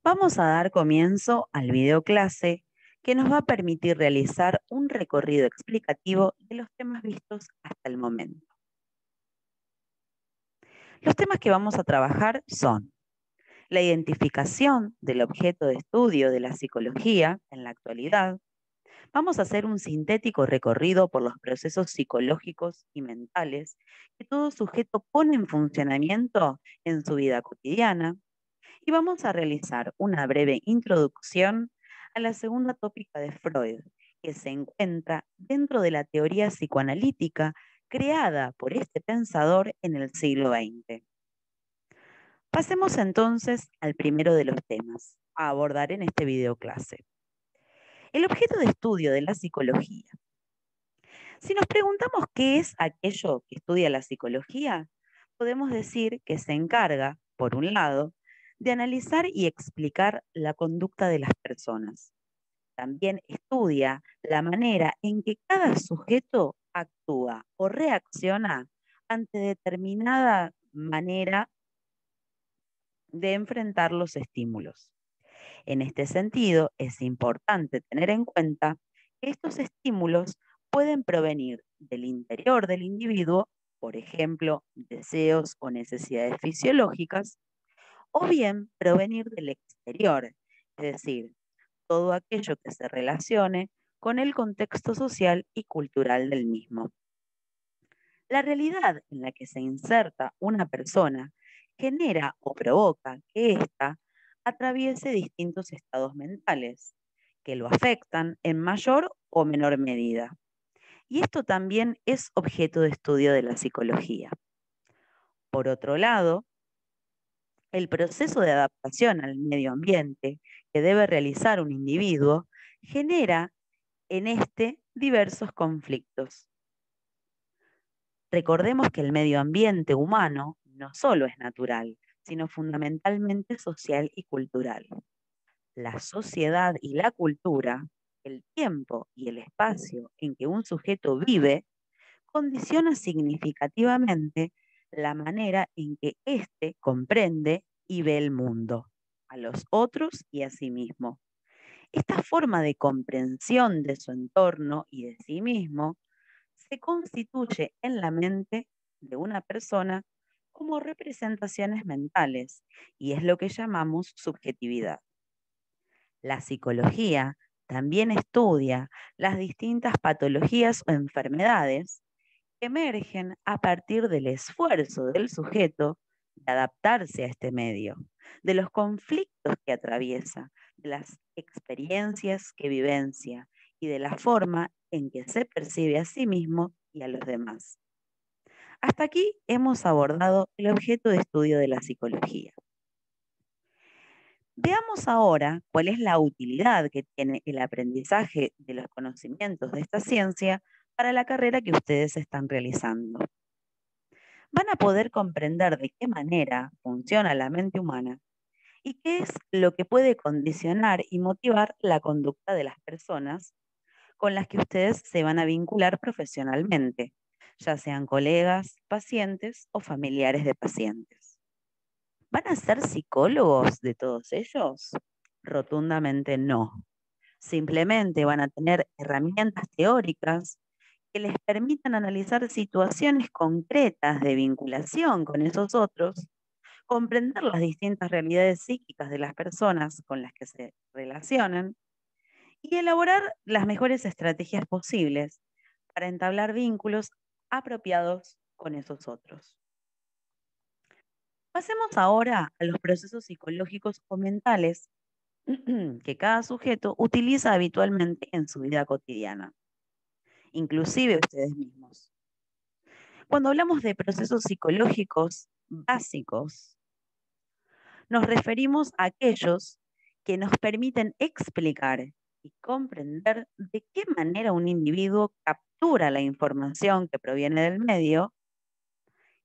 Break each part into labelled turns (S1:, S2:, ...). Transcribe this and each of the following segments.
S1: Vamos a dar comienzo al video clase que nos va a permitir realizar un recorrido explicativo de los temas vistos hasta el momento. Los temas que vamos a trabajar son la identificación del objeto de estudio de la psicología en la actualidad. Vamos a hacer un sintético recorrido por los procesos psicológicos y mentales que todo sujeto pone en funcionamiento en su vida cotidiana. Y vamos a realizar una breve introducción a la segunda tópica de Freud, que se encuentra dentro de la teoría psicoanalítica creada por este pensador en el siglo XX. Pasemos entonces al primero de los temas a abordar en este video clase. El objeto de estudio de la psicología. Si nos preguntamos qué es aquello que estudia la psicología, podemos decir que se encarga, por un lado, de analizar y explicar la conducta de las personas. También estudia la manera en que cada sujeto actúa o reacciona ante determinada manera de enfrentar los estímulos. En este sentido, es importante tener en cuenta que estos estímulos pueden provenir del interior del individuo, por ejemplo, deseos o necesidades fisiológicas, o bien provenir del exterior, es decir, todo aquello que se relacione con el contexto social y cultural del mismo. La realidad en la que se inserta una persona genera o provoca que ésta atraviese distintos estados mentales que lo afectan en mayor o menor medida. Y esto también es objeto de estudio de la psicología. Por otro lado, el proceso de adaptación al medio ambiente que debe realizar un individuo genera en este diversos conflictos. Recordemos que el medio ambiente humano no solo es natural, sino fundamentalmente social y cultural. La sociedad y la cultura, el tiempo y el espacio en que un sujeto vive, condiciona significativamente la manera en que éste comprende y ve el mundo, a los otros y a sí mismo. Esta forma de comprensión de su entorno y de sí mismo se constituye en la mente de una persona como representaciones mentales y es lo que llamamos subjetividad. La psicología también estudia las distintas patologías o enfermedades que emergen a partir del esfuerzo del sujeto de adaptarse a este medio, de los conflictos que atraviesa, de las experiencias que vivencia y de la forma en que se percibe a sí mismo y a los demás. Hasta aquí hemos abordado el objeto de estudio de la psicología. Veamos ahora cuál es la utilidad que tiene el aprendizaje de los conocimientos de esta ciencia para la carrera que ustedes están realizando. Van a poder comprender de qué manera funciona la mente humana y qué es lo que puede condicionar y motivar la conducta de las personas con las que ustedes se van a vincular profesionalmente, ya sean colegas, pacientes o familiares de pacientes. ¿Van a ser psicólogos de todos ellos? Rotundamente no. Simplemente van a tener herramientas teóricas que les permitan analizar situaciones concretas de vinculación con esos otros, comprender las distintas realidades psíquicas de las personas con las que se relacionan y elaborar las mejores estrategias posibles para entablar vínculos apropiados con esos otros. Pasemos ahora a los procesos psicológicos o mentales que cada sujeto utiliza habitualmente en su vida cotidiana, inclusive ustedes mismos. Cuando hablamos de procesos psicológicos básicos, nos referimos a aquellos que nos permiten explicar y comprender de qué manera un individuo captura la información que proviene del medio,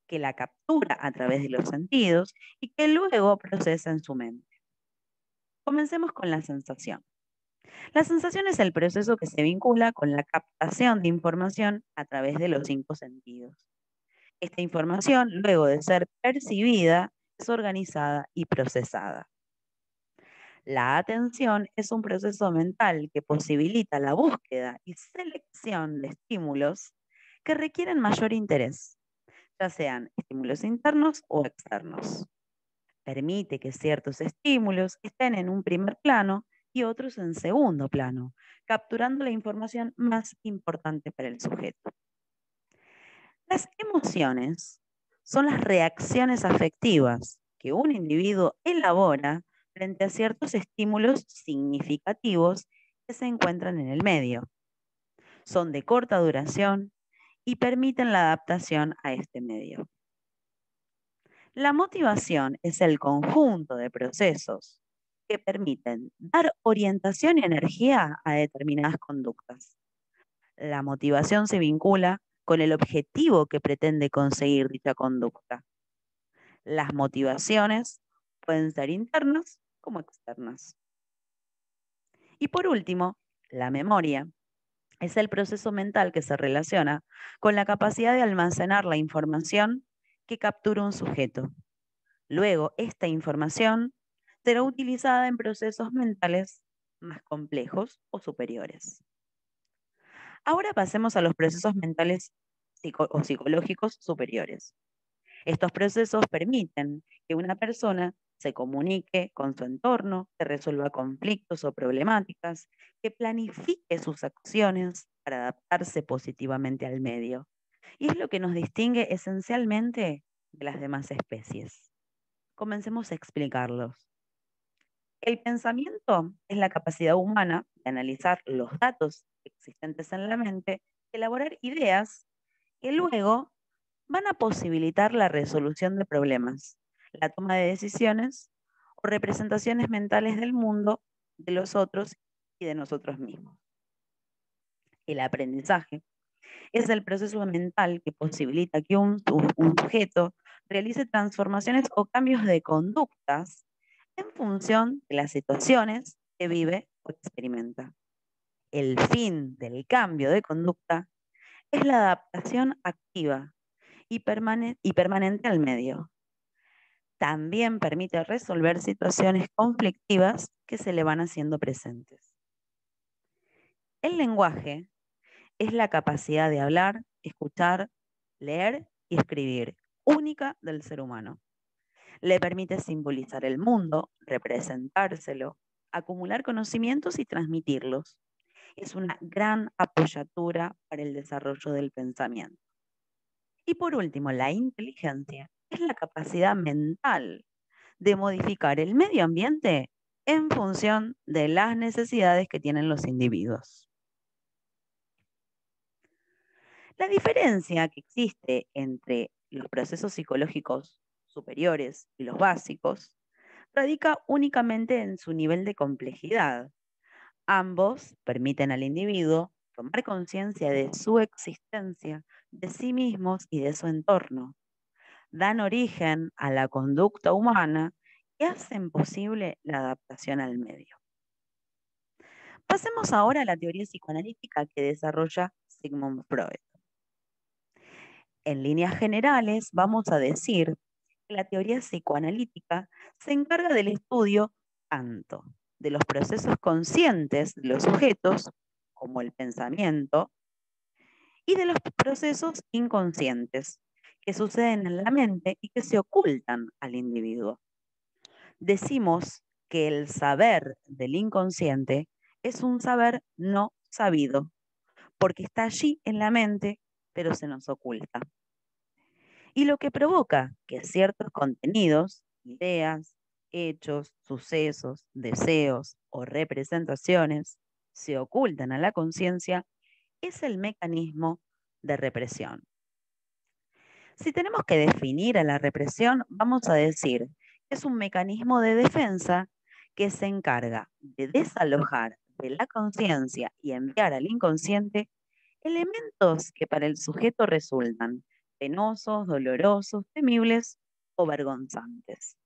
S1: que la captura a través de los sentidos y que luego procesa en su mente. Comencemos con la sensación. La sensación es el proceso que se vincula con la captación de información a través de los 5 sentidos. Esta información, luego de ser percibida, es organizada y procesada. La atención es un proceso mental que posibilita la búsqueda y selección de estímulos que requieren mayor interés, ya sean estímulos internos o externos. Permite que ciertos estímulos estén en un primer plano y otros en segundo plano, capturando la información más importante para el sujeto. Las emociones son las reacciones afectivas que un individuo elabora frente a ciertos estímulos significativos que se encuentran en el medio. Son de corta duración y permiten la adaptación a este medio. La motivación es el conjunto de procesos que permiten dar orientación y energía a determinadas conductas. La motivación se vincula con el objetivo que pretende conseguir dicha conducta. Las motivaciones pueden ser internas como externas. Y por último, la memoria es el proceso mental que se relaciona con la capacidad de almacenar la información que captura un sujeto. Luego, esta información será utilizada en procesos mentales más complejos o superiores. Ahora pasemos a los procesos mentales o psicológicos superiores. Estos procesos permiten que una persona se comunique con su entorno, que resuelva conflictos o problemáticas, que planifique sus acciones para adaptarse positivamente al medio. Y es lo que nos distingue esencialmente de las demás especies. Comencemos a explicarlos. El pensamiento es la capacidad humana de analizar los datos existentes en la mente, elaborar ideas que luego van a posibilitar la resolución de problemas, la toma de decisiones o representaciones mentales del mundo, de los otros y de nosotros mismos. El aprendizaje es el proceso mental que posibilita que un sujeto realice transformaciones o cambios de conductas en función de las situaciones que vive o experimenta. El fin del cambio de conducta es la adaptación activa y permanente al medio. También permite resolver situaciones conflictivas que se le van haciendo presentes. El lenguaje es la capacidad de hablar, escuchar, leer y escribir, única del ser humano. Le permite simbolizar el mundo, representárselo, acumular conocimientos y transmitirlos. Es una gran apoyatura para el desarrollo del pensamiento. Y por último, la inteligencia es la capacidad mental de modificar el medio ambiente en función de las necesidades que tienen los individuos. La diferencia que existe entre los procesos psicológicos superiores y los básicos radica únicamente en su nivel de complejidad. Ambos permiten al individuo tomar conciencia de su existencia, de sí mismos y de su entorno. Dan origen a la conducta humana y hacen posible la adaptación al medio. Pasemos ahora a la teoría psicoanalítica que desarrolla Sigmund Freud. En líneas generales, vamos a decir que la teoría psicoanalítica se encarga del estudio tanto de los procesos conscientes de los sujetos, como el pensamiento, y de los procesos inconscientes que suceden en la mente y que se ocultan al individuo. Decimos que el saber del inconsciente es un saber no sabido, porque está allí en la mente, pero se nos oculta. Y lo que provoca que ciertos contenidos, ideas, hechos, sucesos, deseos o representaciones se ocultan a la conciencia es el mecanismo de represión. Si tenemos que definir a la represión, vamos a decir que es un mecanismo de defensa que se encarga de desalojar de la conciencia y enviar al inconsciente elementos que para el sujeto resultan penosos, dolorosos, temibles o vergonzantes.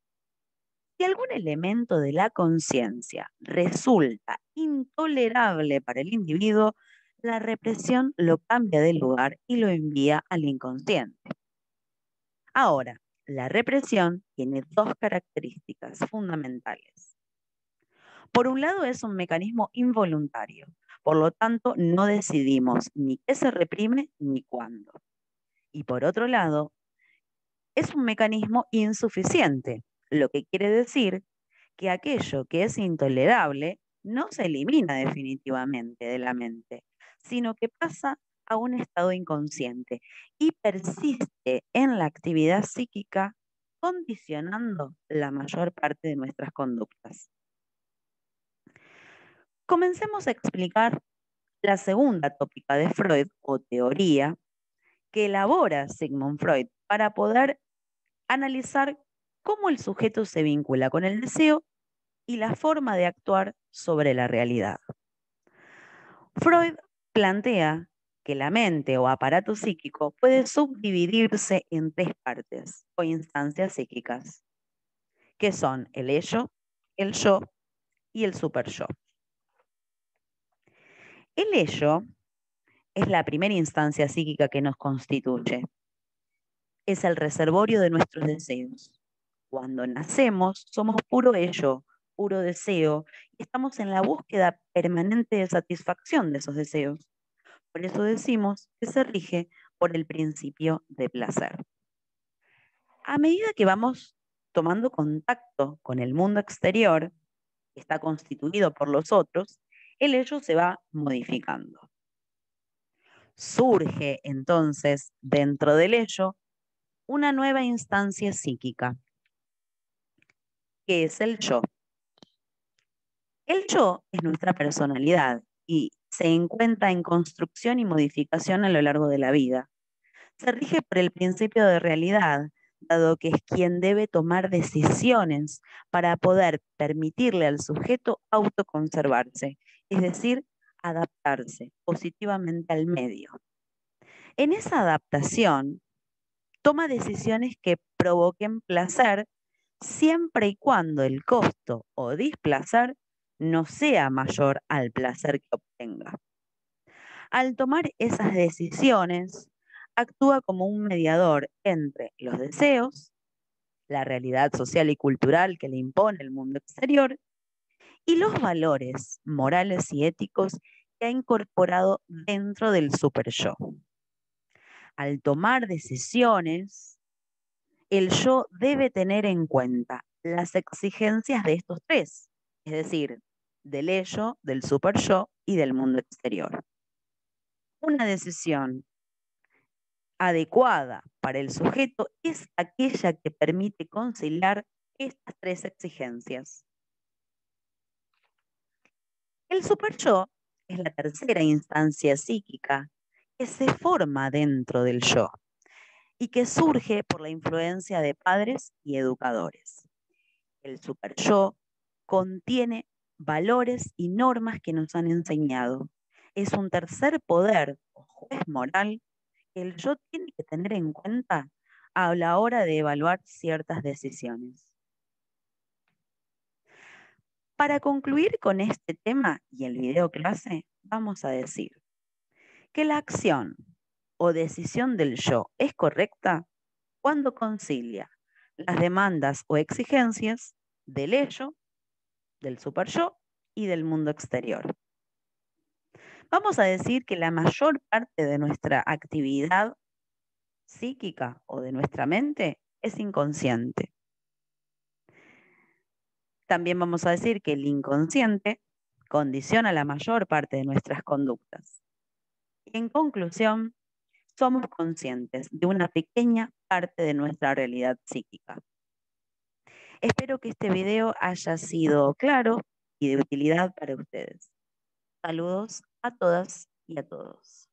S1: Si algún elemento de la conciencia resulta intolerable para el individuo, la represión lo cambia de lugar y lo envía al inconsciente. Ahora, la represión tiene dos características fundamentales. Por un lado, es un mecanismo involuntario, por lo tanto, no decidimos ni qué se reprime ni cuándo. Y por otro lado, es un mecanismo insuficiente, lo que quiere decir que aquello que es intolerable no se elimina definitivamente de la mente, sino que pasa a un estado inconsciente y persiste en la actividad psíquica, condicionando la mayor parte de nuestras conductas. Comencemos a explicar la segunda tópica de Freud o teoría que elabora Sigmund Freud para poder analizar cómo el sujeto se vincula con el deseo y la forma de actuar sobre la realidad. Freud plantea que la mente o aparato psíquico puede subdividirse en tres partes o instancias psíquicas, que son el ello, el yo y el superyo. El ello es la primera instancia psíquica que nos constituye. Es el reservorio de nuestros deseos. Cuando nacemos, somos puro ello, puro deseo, y estamos en la búsqueda permanente de satisfacción de esos deseos. Por eso decimos que se rige por el principio de placer. A medida que vamos tomando contacto con el mundo exterior, que está constituido por los otros, el ello se va modificando. Surge entonces dentro del ello una nueva instancia psíquica, que es el yo. El yo es nuestra personalidad y se encuentra en construcción y modificación a lo largo de la vida. Se rige por el principio de realidad, dado que es quien debe tomar decisiones para poder permitirle al sujeto autoconservarse, es decir, adaptarse positivamente al medio. En esa adaptación, toma decisiones que provoquen placer siempre y cuando el costo o displacer no sea mayor al placer que obtenga. Al tomar esas decisiones, actúa como un mediador entre los deseos, la realidad social y cultural que le impone el mundo exterior y los valores morales y éticos que ha incorporado dentro del superyo. Al tomar decisiones, el yo debe tener en cuenta las exigencias de estos tres, es decir, del ello, del superyo y del mundo exterior. Una decisión adecuada para el sujeto es aquella que permite conciliar estas tres exigencias. El superyo es la tercera instancia psíquica que se forma dentro del yo y que surge por la influencia de padres y educadores. El superyo contiene valores y normas que nos han enseñado. Es un tercer poder o juez moral que el yo tiene que tener en cuenta a la hora de evaluar ciertas decisiones. Para concluir con este tema y el video clase, vamos a decir que la acción o decisión del yo es correcta cuando concilia las demandas o exigencias del ello, del superyo y del mundo exterior. Vamos a decir que la mayor parte de nuestra actividad psíquica o de nuestra mente es inconsciente. También vamos a decir que el inconsciente condiciona la mayor parte de nuestras conductas. Y en conclusión, somos conscientes de una pequeña parte de nuestra realidad psíquica. Espero que este video haya sido claro y de utilidad para ustedes. Saludos a todas y a todos.